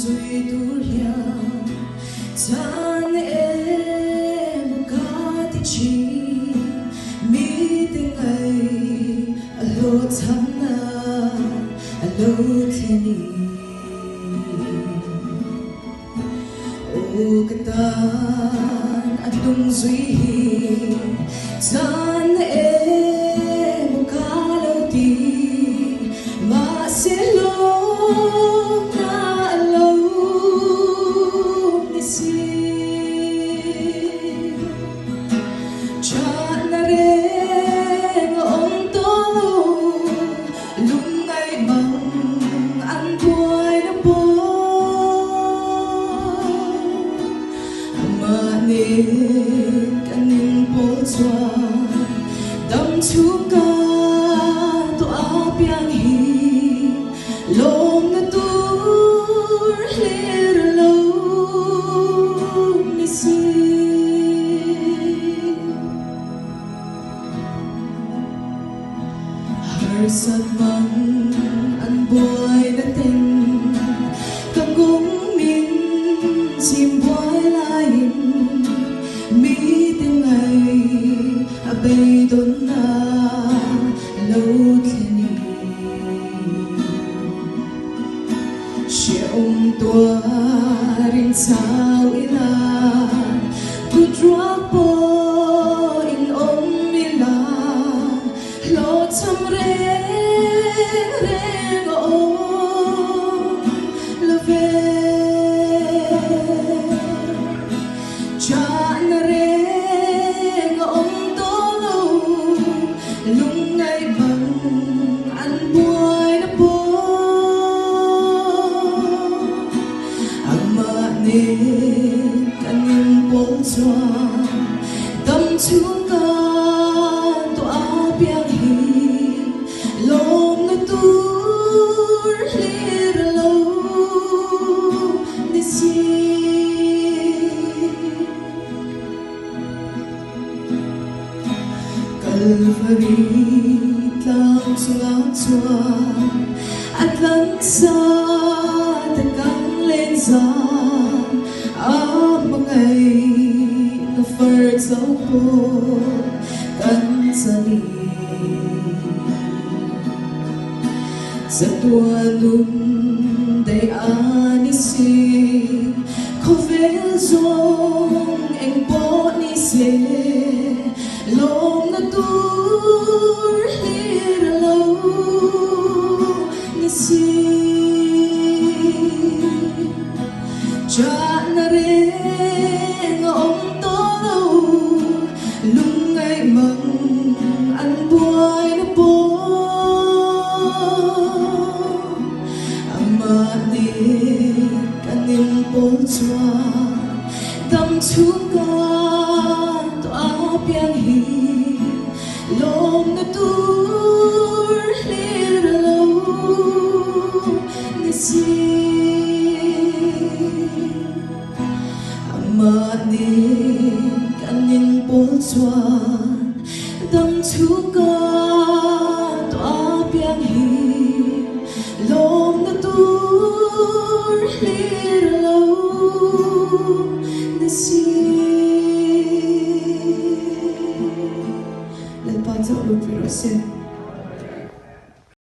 duy tur hiang tan em ca ti chi mi tình ai alo tham na alo theni o katan adung duy tan em ca lo ti ma se lo kanin po chua dam chu ka to apiang hi lom na tur ler lo ni si har sat mang an boy na ten kang gung min chim boy lain mi tình ai bay đốn na lâu theni chiều tua rin sao ila tu drop po in om mila lo cham re o la ve lung ngay bằng ăn buổi na po ang mani kanin po chua tâm chung ka to apiang hi lom na tur lir lo ni si Kalvarit lang sulat at lang sa tagang lensa ang mangay na farsaw ko kan sani sa tuanong day anisi ko velzong eng po ni se lom na tur lir lo ni si cha na re ngom to lo lung ngay mang an buai na po ang mani kanin po chua tam chung ka apiang hi lom na tur lir lo ni si amani kanin po chua dam chu ka to apiang hi lom na tur lir lo ni si Padre, lo